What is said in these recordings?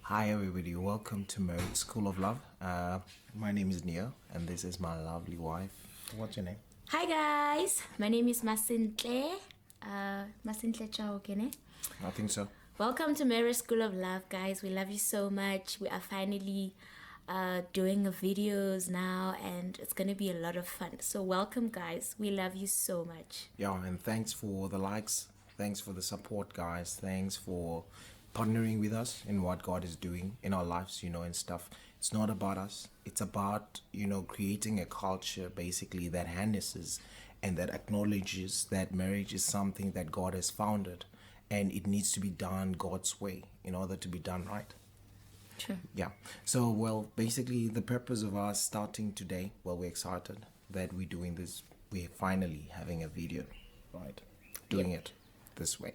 Hi everybody, welcome to Merit School of Love. My name is Neo and this is my lovely wife. What's your name? Hi guys, my name is Masintle. Masintle Chao Kene. I think so. Welcome to Merit School of Love, guys. We love you so much. We are finally doing the videos now and it's gonna be a lot of fun. So welcome guys. We love you so much. Yeah, and thanks for the likes. Thanks for the support, guys. Thanks for partnering with us in what God is doing in our lives, and stuff. It's not about us. It's about, creating a culture basically that harnesses and that acknowledges that marriage is something that God has founded and it needs to be done God's way in order to be done right. True. Yeah. So, well, basically the purpose of us starting today, well, we're excited that we're doing this. We're finally having a video, right? Doing it this way.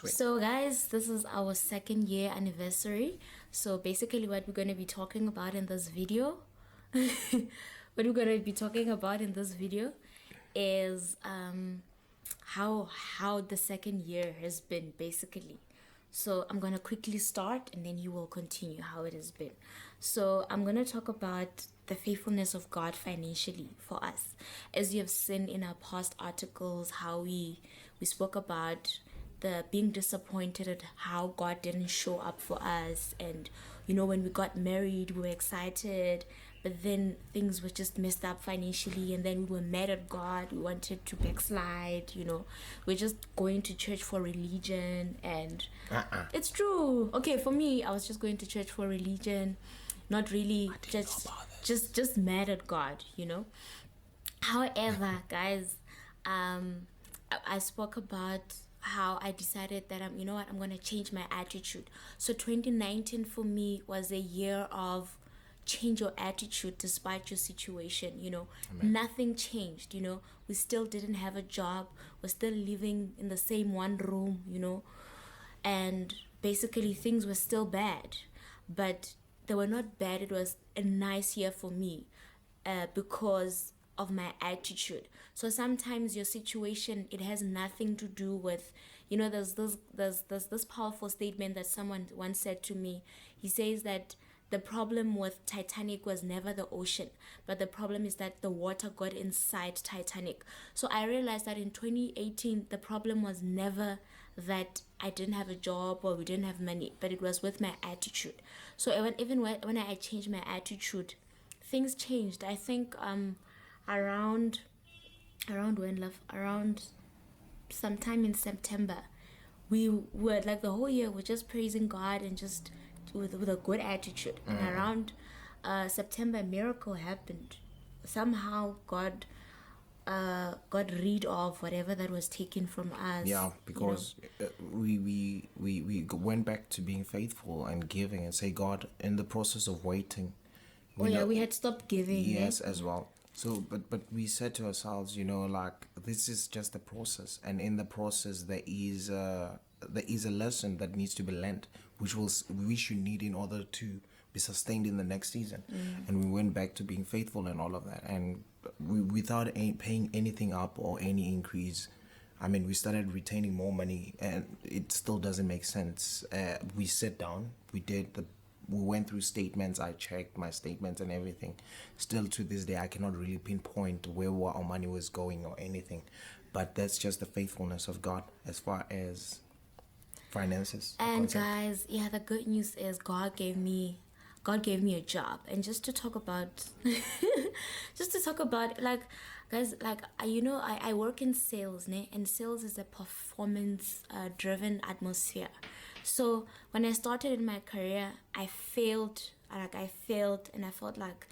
So guys, this is our 2nd year anniversary. So basically what we're going to be talking about in this video is how the 2nd year has been basically. So I'm going to quickly start and then you will continue how it has been. So I'm going to talk about the faithfulness of God financially for us. As you have seen in our past articles, how we spoke about the being disappointed at how God didn't show up for us. And when we got married, we were excited, but then things were just messed up financially, and then we were mad at God. We wanted to backslide. We're just going to church for religion, and it's true. Okay, for me, I was just going to church for religion, not really just mad at God. However, guys, I spoke about how I decided that I'm going to change my attitude. So 2019 for me was a year of change your attitude despite your situation. Amen. Nothing changed. We still didn't have a job. We're still living in the same one room, and basically things were still bad, but they were not bad. It was a nice year for me because of my attitude. So sometimes your situation, it has nothing to do with, there's this powerful statement that someone once said to me. He says that the problem with Titanic was never the ocean, but the problem is that the water got inside Titanic. So I realized that in 2018 the problem was never that I didn't have a job or we didn't have money, but it was with my attitude. So even when I changed my attitude, things changed. I think around when, love, around sometime in September, we were like the whole year we're just praising God and just with a good attitude. And around September, a miracle happened. Somehow God got rid of whatever that was taken from us. Yeah, because we went back to being faithful and giving and say, God, in the process of waiting, we had stopped giving. Yes, as well. So, but we said to ourselves, this is just a process, and in the process there is a lesson that needs to be learned, which we should need in order to be sustained in the next season. And we went back to being faithful and all of that, and without paying anything up or any increase. I mean, we started retaining more money, and it still doesn't make sense. We sat down, we went through statements. I checked my statements and everything. Still to this day, I cannot really pinpoint where our money was going or anything. But that's just the faithfulness of God as far as finances. And guys, the good news is God gave me a job. And just to talk about like, guys, like I work in sales, and sales is a performance driven atmosphere. So when I started in my career, I failed and I felt like,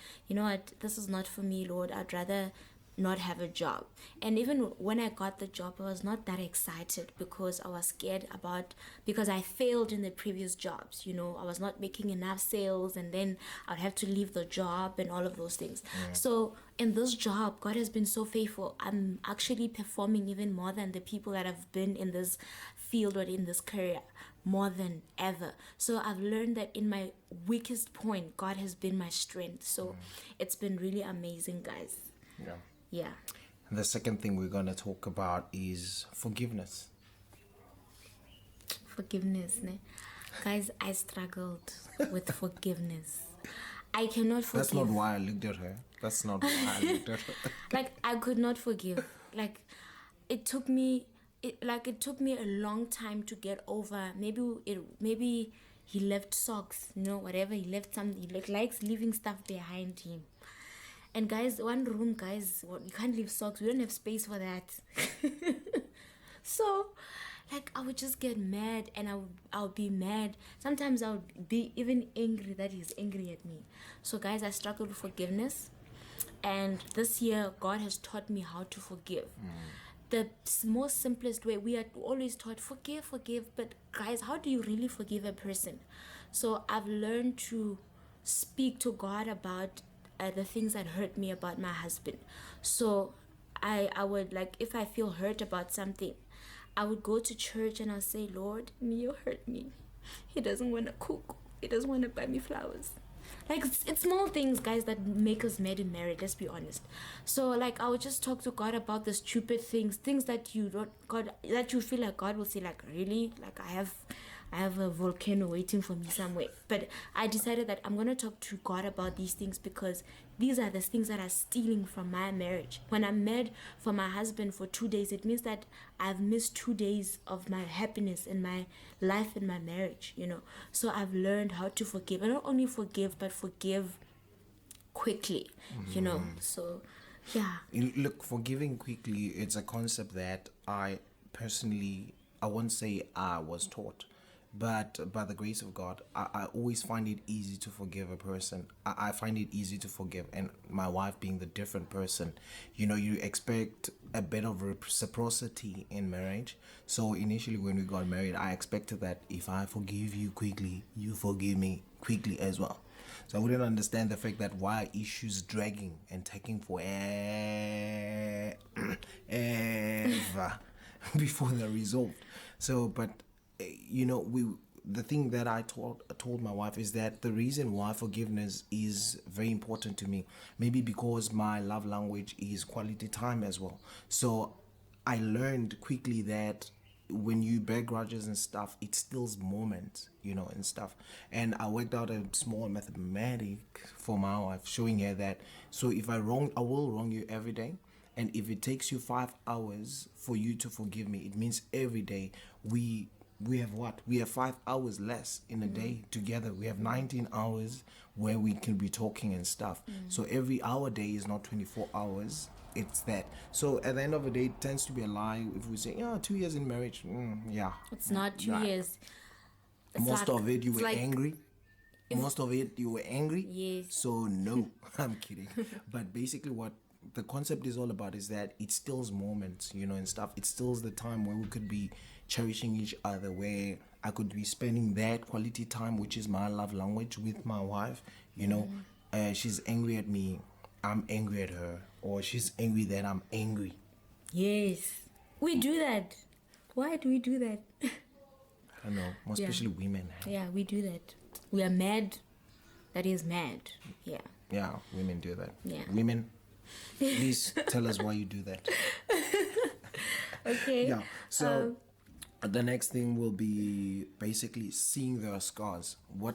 this is not for me, Lord. I'd rather not have a job. And even when I got the job, I was not that excited because I was scared because I failed in the previous jobs. I was not making enough sales, and then I'd have to leave the job and all of those things. So in this job, God has been so faithful. I'm actually performing even more than the people that have been in this field or in this career more than ever. So I've learned that in my weakest point, God has been my strength. So it's been really amazing, guys. Yeah. And the second thing we're going to talk about is forgiveness. Forgiveness, ne? Guys, I struggled with forgiveness. I cannot forgive. That's not why I looked at her. That's not why I looked at her. Like, I could not forgive. Like, it took me it took me a long time to get over. Maybe he left socks, whatever. He left something. He likes leaving stuff behind him. And guys, one room, guys, you can't leave socks. We don't have space for that. So, like, I would just get mad, and I would be mad. Sometimes I would be even angry that he's angry at me. So, guys, I struggle with forgiveness. And this year, God has taught me how to forgive. The most simplest way, we are always taught, forgive. But, guys, how do you really forgive a person? So, I've learned to speak to God about the things that hurt me about my husband. So, I would, like, if I feel hurt about something, I would go to church and I'll say, Lord, you hurt me. He doesn't want to cook. He doesn't want to buy me flowers. Like, it's small things, guys, that make us mad in marriage, let's be honest. So, like, I would just talk to God about the stupid things that you feel like God will say, like, really? Like, I have a volcano waiting for me somewhere. But I decided that I'm going to talk to God about these things, because these are the things that are stealing from my marriage. When I'm mad for my husband for 2 days, it means that I've missed 2 days of my happiness in my life, in my marriage, So I've learned how to forgive. And not only forgive, but forgive quickly, So, yeah. Look, forgiving quickly, it's a concept that I won't say I was taught, but by the grace of God, I always find it easy to forgive a person. I find it easy to forgive, and my wife being the different person, you expect a bit of reciprocity in marriage. So initially when we got married, I expected that if I forgive you quickly, you forgive me quickly as well. So I wouldn't understand the fact that why are issues dragging and taking forever before they're resolved. So, but the thing that I told my wife is that the reason why forgiveness is very important to me, maybe because my love language is quality time as well. So I learned quickly that when you bear grudges and stuff, it steals moments, and stuff. And I worked out a small mathematic for my wife, showing her that, so if I will wrong you every day. And if it takes you 5 hours for you to forgive me, it means every day we have what? We have 5 hours less in a day together. We have 19 hours where we can be talking and stuff. So every hour day is not 24 hours. It's that. So at the end of the day, it tends to be a lie if we say, 2 years in marriage. Yeah. It's not 2 Right. years. It's Most like- of it you it's were like- angry. Most of it you were angry. Yes. So no, I'm kidding. But basically what the concept is all about is that it steals moments, and stuff. It steals the time where we could be cherishing each other, where I could be spending that quality time, which is my love language, with my wife. She's angry at me, I'm angry at her, or she's angry that I'm angry. Yes. We do that. Why do we do that? I don't know, more especially women. Yeah, we do that. We are mad. That is mad. Yeah. Yeah, women do that. Yeah. Women, please tell us why you do that. Okay. Yeah. So the next thing will be basically seeing their scars. We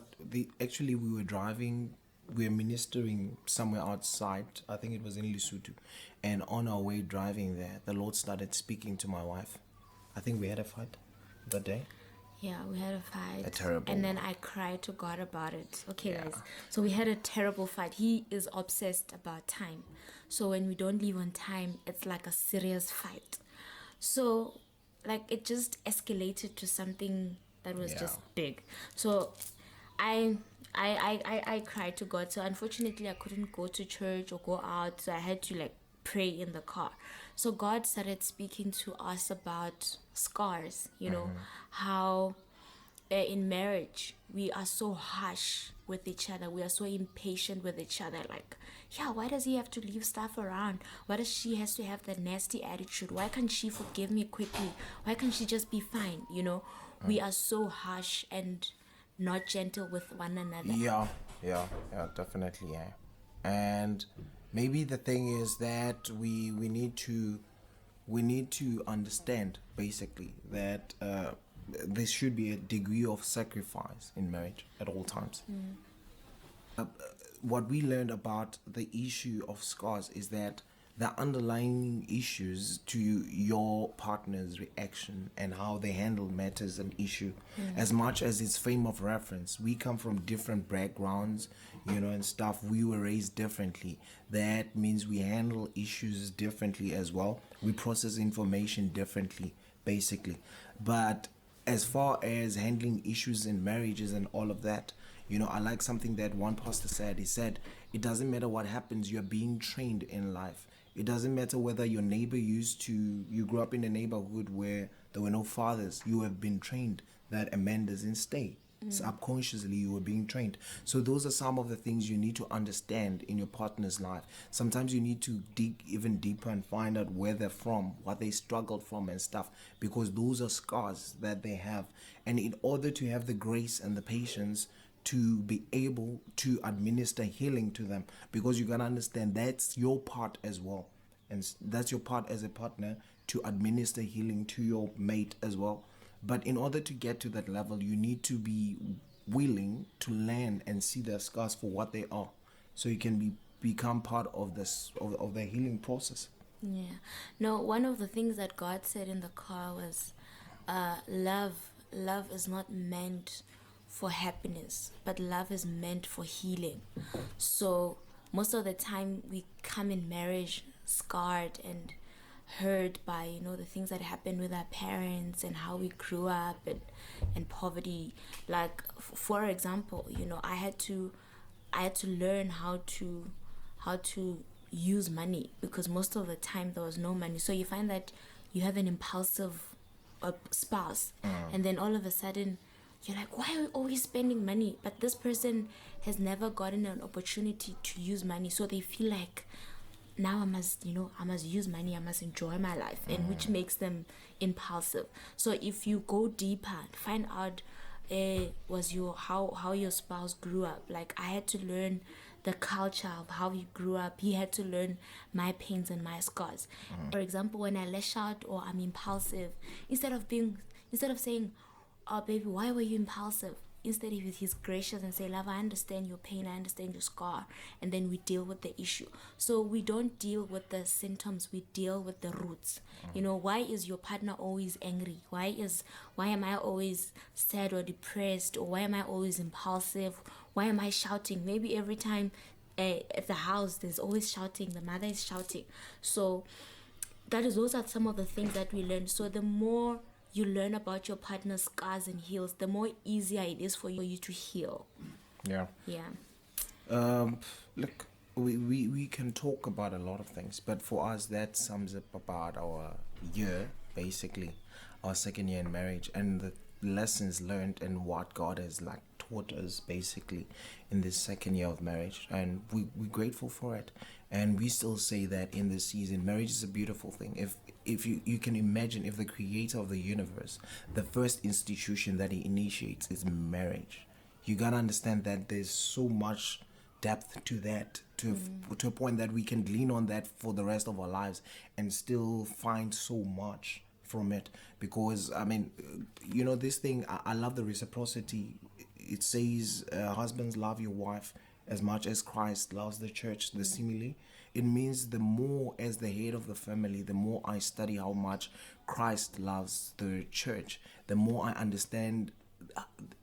were driving, we were ministering somewhere outside. I think it was in Lesotho, and on our way driving there, the Lord started speaking to my wife. I think we had a fight that day. Yeah, we had a fight. A terrible And then I cried to God about it. Okay, Yeah. guys. So we had a terrible fight. He is obsessed about time. So when we don't leave on time, it's like a serious fight. So, like, it just escalated to something that was Yeah. just big. So I cried to God. So unfortunately, I couldn't go to church or go out. So I had to, like, pray in the car. So God started speaking to us about scars, how in marriage we are so harsh with each other. We are so impatient with each other. Like, why does he have to leave stuff around? Why does she has to have that nasty attitude? Why can't she forgive me quickly? Why can't she just be fine? We are so harsh and not gentle with one another. Yeah, definitely, yeah. And maybe the thing is that we need to understand basically that there should be a degree of sacrifice in marriage at all times. What we learned about the issue of scars is that the underlying issues to your partner's reaction and how they handle matters an issue as much as its frame of reference. We come from different backgrounds, and stuff. We were raised differently. That means we handle issues differently as well. We process information differently, basically. But as far as handling issues in marriages and all of that, I like something that one pastor said. He said, it doesn't matter what happens, you're being trained in life. It doesn't matter whether your neighbor you grew up in a neighborhood where there were no fathers. You have been trained that a man doesn't stay. Subconsciously, you were being trained. So those are some of the things you need to understand in your partner's life. Sometimes you need to dig even deeper and find out where they're from, what they struggled from and stuff, because those are scars that they have. And in order to have the grace and the patience to be able to administer healing to them, because you gotta understand that's your part as well, and that's your part as a partner, to administer healing to your mate as well. But in order to get to that level, you need to be willing to learn and see their scars for what they are, so you can become part of this of the healing process. Yeah. No, one of the things that God said in the car was, love is not meant for happiness, but love is meant for healing. So most of the time we come in marriage scarred and hurt by the things that happened with our parents and how we grew up, and poverty. Like for example, I had to learn how to use money, because most of the time there was no money. So you find that you have an impulsive spouse, and then all of a sudden you're like, why are we always spending money? But this person has never gotten an opportunity to use money, so they feel like, now I must use money, I must enjoy my life, and which makes them impulsive. So if you go deeper, find out how your spouse grew up. Like I had to learn the culture of how he grew up. He had to learn my pains and my scars. For example, when I lash out or I'm impulsive, instead of saying, oh baby, why were you impulsive? Instead, if he's gracious and say, love, I understand your pain, I understand your scar, and then we deal with the issue. So we don't deal with the symptoms, we deal with the roots. Why is your partner always angry? Why am I always sad or depressed? Or why am I always impulsive? Why am I shouting? Maybe every time at the house there's always shouting, the mother is shouting. So those are some of the things that we learn. So the more you learn about your partner's scars and heals, the more easier it is for you to heal. Yeah. Look, we can talk about a lot of things, but for us that sums up about our year, basically our second year in marriage, and the lessons learned and what God has taught us basically in this second year of marriage, and we're grateful for it. And we still say that in this season, marriage is a beautiful thing. If you can imagine, if the creator of the universe, the first institution that he initiates is marriage, you gotta understand that there's so much depth to that, to a point that we can lean on that for the rest of our lives and still find so much from it. Because this thing, I love the reciprocity. It says, husbands, love your wife as much as Christ loves the church, the simile. It means the more, as the head of the family, the more I study how much Christ loves the church, the more I understand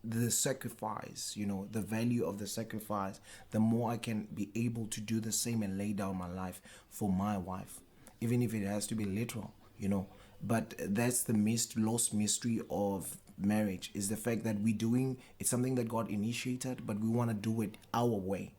the sacrifice, the value of the sacrifice, the more I can be able to do the same and lay down my life for my wife, even if it has to be literal. But that's the lost mystery of marriage, is the fact that it's something that God initiated, but we want to do it our way.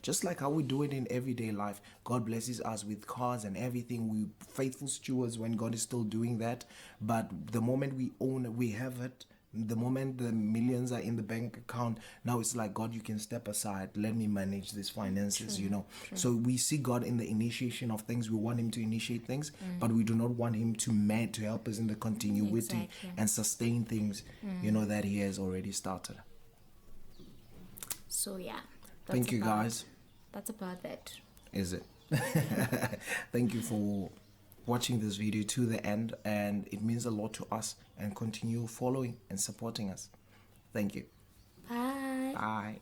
Just like how we do it in everyday life. God blesses us with cars and everything. We faithful stewards when God is still doing that. But the moment we own it, we have it. The moment the millions are in the bank account, now it's like, God, you can step aside. Let me manage these finances, True. So we see God in the initiation of things. We want him to initiate things, but we do not want him to help us in the continuity and sustain things, that he has already started. So yeah. Thank you, guys. That's about that. Is it? Thank you for watching this video to the end, and it means a lot to us, and continue following and supporting us. Thank you. Bye. Bye.